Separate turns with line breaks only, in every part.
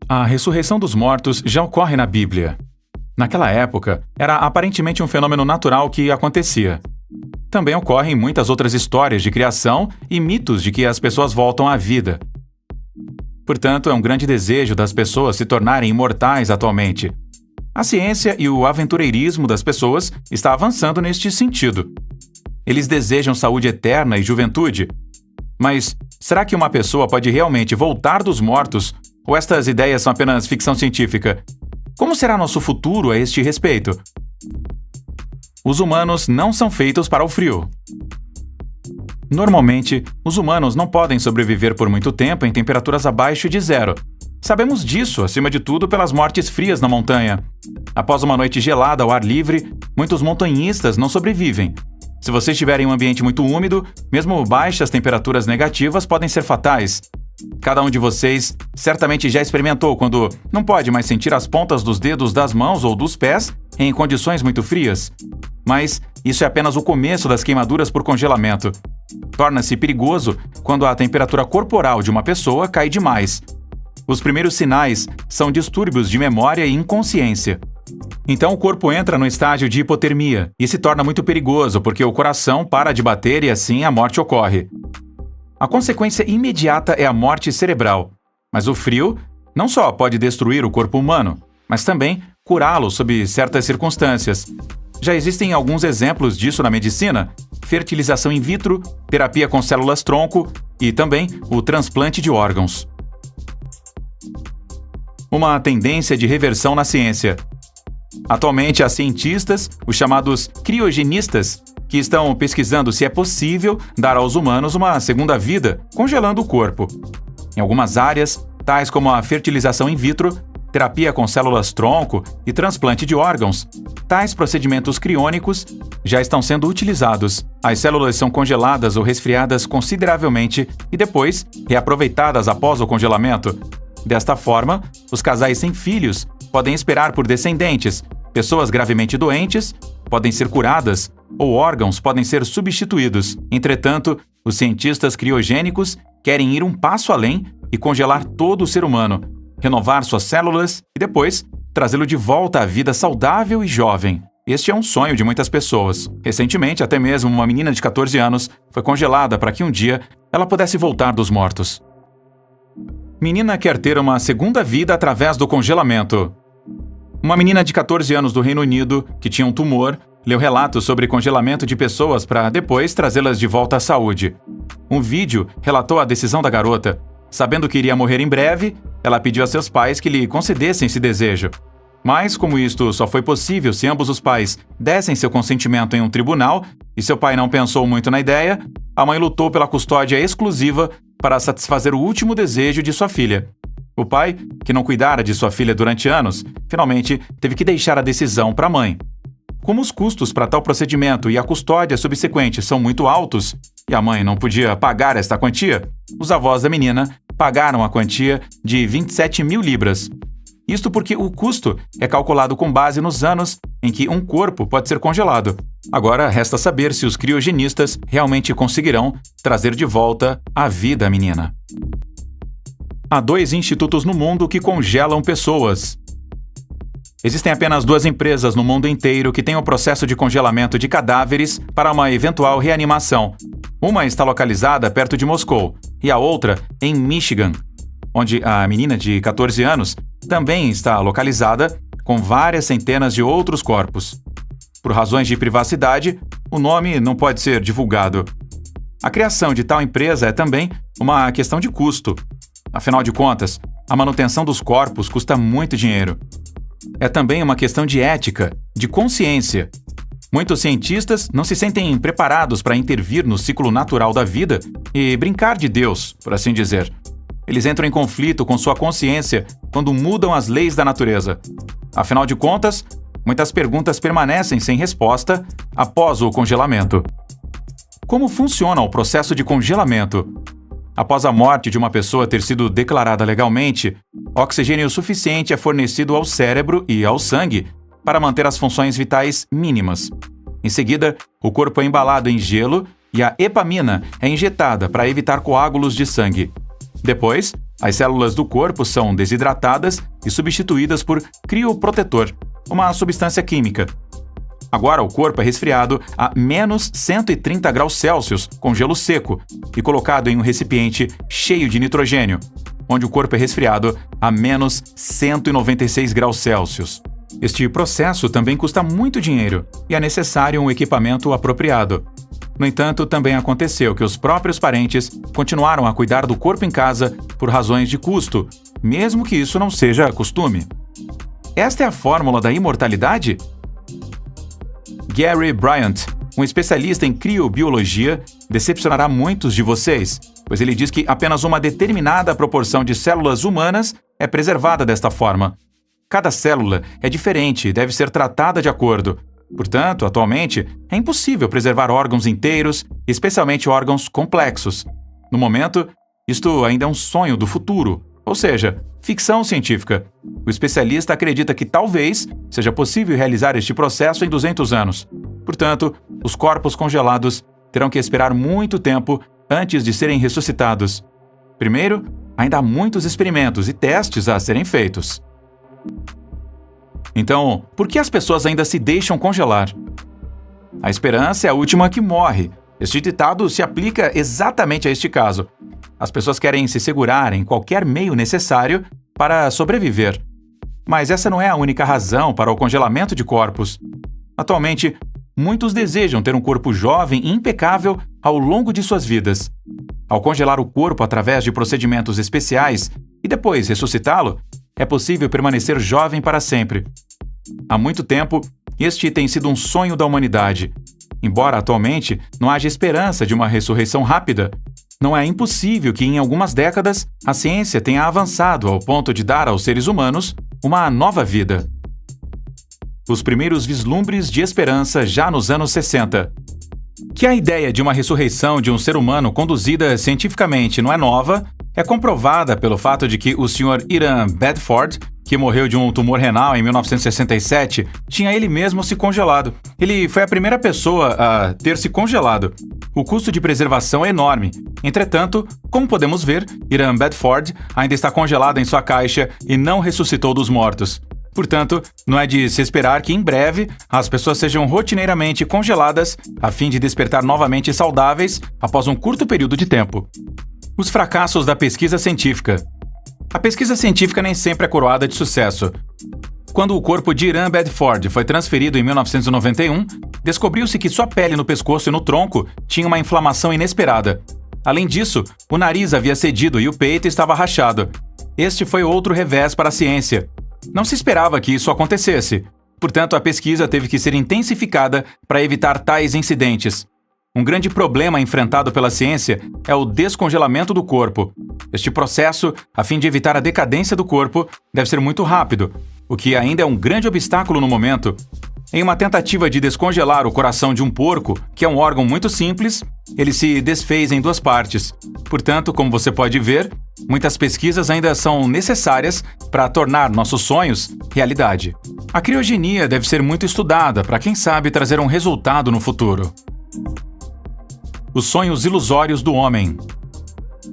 A ressurreição dos mortos já ocorre na Bíblia. Naquela época, era aparentemente um fenômeno natural que acontecia. Também ocorrem muitas outras histórias de criação e mitos de que as pessoas voltam à vida. Portanto, é um grande desejo das pessoas se tornarem imortais atualmente. A ciência e o aventureirismo das pessoas está avançando neste sentido. Eles desejam saúde eterna e juventude. Mas será que uma pessoa pode realmente voltar dos mortos? Ou estas ideias são apenas ficção científica? Como será nosso futuro a este respeito? Os humanos não são feitos para o frio. Normalmente, os humanos não podem sobreviver por muito tempo em temperaturas abaixo de zero. Sabemos disso, acima de tudo, pelas mortes frias na montanha. Após uma noite gelada ao ar livre, muitos montanhistas não sobrevivem. Se você estiver em um ambiente muito úmido, mesmo baixas temperaturas negativas podem ser fatais. Cada um de vocês certamente já experimentou quando não pode mais sentir as pontas dos dedos das mãos ou dos pés em condições muito frias. Mas isso é apenas o começo das queimaduras por congelamento. Torna-se perigoso quando a temperatura corporal de uma pessoa cai demais. Os primeiros sinais são distúrbios de memória e inconsciência. Então o corpo entra no estágio de hipotermia e se torna muito perigoso porque o coração para de bater e assim a morte ocorre. A consequência imediata é a morte cerebral. Mas o frio não só pode destruir o corpo humano, mas também curá-lo sob certas circunstâncias. Já existem alguns exemplos disso na medicina: fertilização in vitro, terapia com células-tronco e também o transplante de órgãos. Uma tendência de reversão na ciência. Atualmente há cientistas, os chamados criogenistas, que estão pesquisando se é possível dar aos humanos uma segunda vida, congelando o corpo. Em algumas áreas, tais como a fertilização in vitro, terapia com células-tronco e transplante de órgãos, tais procedimentos criônicos já estão sendo utilizados. As células são congeladas ou resfriadas consideravelmente e depois reaproveitadas após o congelamento. Desta forma, os casais sem filhos podem esperar por descendentes, pessoas gravemente doentes podem ser curadas ou órgãos podem ser substituídos. Entretanto, os cientistas criogênicos querem ir um passo além e congelar todo o ser humano, renovar suas células e depois trazê-lo de volta à vida saudável e jovem. Este é um sonho de muitas pessoas. Recentemente, até mesmo uma menina de 14 anos foi congelada para que um dia ela pudesse voltar dos mortos. Menina quer ter uma segunda vida através do congelamento. Uma menina de 14 anos do Reino Unido, que tinha um tumor, leu relatos sobre congelamento de pessoas para depois trazê-las de volta à saúde. Um vídeo relatou a decisão da garota. Sabendo que iria morrer em breve, ela pediu a seus pais que lhe concedessem esse desejo. Mas, como isto só foi possível se ambos os pais dessem seu consentimento em um tribunal, e seu pai não pensou muito na ideia, a mãe lutou pela custódia exclusiva para satisfazer o último desejo de sua filha. O pai, que não cuidara de sua filha durante anos, finalmente teve que deixar a decisão para a mãe. Como os custos para tal procedimento e a custódia subsequente são muito altos, e a mãe não podia pagar esta quantia, os avós da menina pagaram a quantia de 27 mil libras. Isto porque o custo é calculado com base nos anos em que um corpo pode ser congelado. Agora resta saber se os criogenistas realmente conseguirão trazer de volta à vida a menina. Há 2 institutos no mundo que congelam pessoas. Existem apenas 2 empresas no mundo inteiro que têm o processo de congelamento de cadáveres para uma eventual reanimação. Uma está localizada perto de Moscou e a outra em Michigan, onde a menina de 14 anos também está localizada com várias centenas de outros corpos. Por razões de privacidade, o nome não pode ser divulgado. A criação de tal empresa é também uma questão de custo. Afinal de contas, a manutenção dos corpos custa muito dinheiro. É também uma questão de ética, de consciência. Muitos cientistas não se sentem preparados para intervir no ciclo natural da vida e brincar de Deus, por assim dizer. Eles entram em conflito com sua consciência quando mudam as leis da natureza. Afinal de contas, muitas perguntas permanecem sem resposta após o congelamento. Como funciona o processo de congelamento? Após a morte de uma pessoa ter sido declarada legalmente, oxigênio suficiente é fornecido ao cérebro e ao sangue para manter as funções vitais mínimas. Em seguida, o corpo é embalado em gelo e a epamina é injetada para evitar coágulos de sangue. Depois, as células do corpo são desidratadas e substituídas por crioprotetor, uma substância química. Agora o corpo é resfriado a menos 130 graus Celsius com gelo seco e colocado em um recipiente cheio de nitrogênio, onde o corpo é resfriado a menos 196 graus Celsius. Este processo também custa muito dinheiro e é necessário um equipamento apropriado. No entanto, também aconteceu que os próprios parentes continuaram a cuidar do corpo em casa por razões de custo, mesmo que isso não seja costume. Esta é a fórmula da imortalidade? Gary Bryant, um especialista em criobiologia, decepcionará muitos de vocês, pois ele diz que apenas uma determinada proporção de células humanas é preservada desta forma. Cada célula é diferente e deve ser tratada de acordo. Portanto, atualmente, é impossível preservar órgãos inteiros, especialmente órgãos complexos. No momento, isto ainda é um sonho do futuro, ou seja, ficção científica. O especialista acredita que talvez seja possível realizar este processo em 200 anos. Portanto, os corpos congelados terão que esperar muito tempo antes de serem ressuscitados. Primeiro, ainda há muitos experimentos e testes a serem feitos. Então, por que as pessoas ainda se deixam congelar? A esperança é a última que morre. Este ditado se aplica exatamente a este caso. As pessoas querem se segurar em qualquer meio necessário para sobreviver. Mas essa não é a única razão para o congelamento de corpos. Atualmente, muitos desejam ter um corpo jovem e impecável ao longo de suas vidas. Ao congelar o corpo através de procedimentos especiais e depois ressuscitá-lo, é possível permanecer jovem para sempre. Há muito tempo, este tem sido um sonho da humanidade. Embora atualmente não haja esperança de uma ressurreição rápida, não é impossível que em algumas décadas a ciência tenha avançado ao ponto de dar aos seres humanos uma nova vida. Os primeiros vislumbres de esperança já nos anos 60. Que a ideia de uma ressurreição de um ser humano conduzida cientificamente não é nova, é comprovada pelo fato de que o Sr. Hiram Bedford, que morreu de um tumor renal em 1967, tinha ele mesmo se congelado. Ele foi a primeira pessoa a ter se congelado. O custo de preservação é enorme. Entretanto, como podemos ver, Hiram Bedford ainda está congelado em sua caixa e não ressuscitou dos mortos. Portanto, não é de se esperar que em breve as pessoas sejam rotineiramente congeladas a fim de despertar novamente saudáveis após um curto período de tempo. Os fracassos da pesquisa científica. A pesquisa científica nem sempre é coroada de sucesso. Quando o corpo de Hiram Bedford foi transferido em 1991, descobriu-se que sua pele no pescoço e no tronco tinha uma inflamação inesperada. Além disso, o nariz havia cedido e o peito estava rachado. Este foi outro revés para a ciência. Não se esperava que isso acontecesse. Portanto, a pesquisa teve que ser intensificada para evitar tais incidentes. Um grande problema enfrentado pela ciência é o descongelamento do corpo. Este processo, a fim de evitar a decadência do corpo, deve ser muito rápido, o que ainda é um grande obstáculo no momento. Em uma tentativa de descongelar o coração de um porco, que é um órgão muito simples, ele se desfez em duas partes. Portanto, como você pode ver, muitas pesquisas ainda são necessárias para tornar nossos sonhos realidade. A criogenia deve ser muito estudada para quem sabe trazer um resultado no futuro. Os sonhos ilusórios do homem.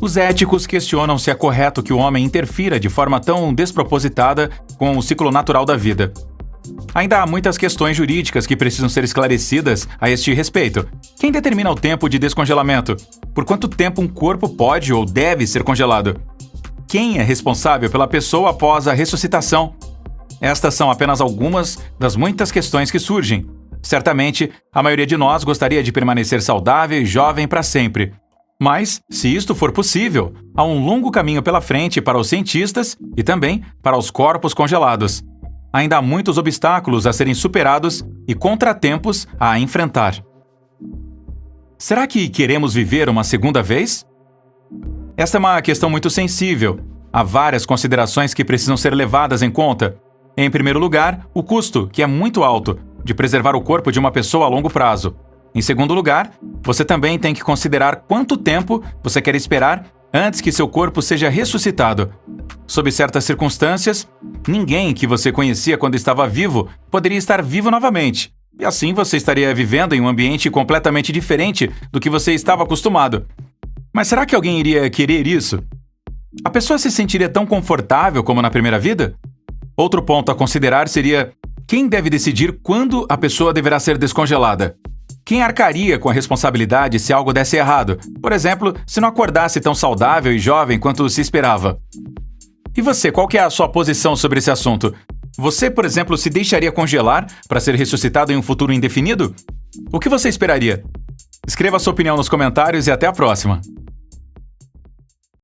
Os éticos questionam se é correto que o homem interfira de forma tão despropositada com o ciclo natural da vida. Ainda há muitas questões jurídicas que precisam ser esclarecidas a este respeito. Quem determina o tempo de descongelamento? Por quanto tempo um corpo pode ou deve ser congelado? Quem é responsável pela pessoa após a ressuscitação? Estas são apenas algumas das muitas questões que surgem. Certamente, a maioria de nós gostaria de permanecer saudável e jovem para sempre. Mas, se isto for possível, há um longo caminho pela frente para os cientistas e também para os corpos congelados. Ainda há muitos obstáculos a serem superados e contratempos a enfrentar. Será que queremos viver uma segunda vez? Esta é uma questão muito sensível. Há várias considerações que precisam ser levadas em conta. Em primeiro lugar, o custo, que é muito alto, de preservar o corpo de uma pessoa a longo prazo. Em segundo lugar, você também tem que considerar quanto tempo você quer esperar antes que seu corpo seja ressuscitado. Sob certas circunstâncias, ninguém que você conhecia quando estava vivo poderia estar vivo novamente. E assim você estaria vivendo em um ambiente completamente diferente do que você estava acostumado. Mas será que alguém iria querer isso? A pessoa se sentiria tão confortável como na primeira vida? Outro ponto a considerar seria: quem deve decidir quando a pessoa deverá ser descongelada? Quem arcaria com a responsabilidade se algo desse errado? Por exemplo, se não acordasse tão saudável e jovem quanto se esperava. E você, qual que é a sua posição sobre esse assunto? Você, por exemplo, se deixaria congelar para ser ressuscitado em um futuro indefinido? O que você esperaria? Escreva sua opinião nos comentários e até a próxima!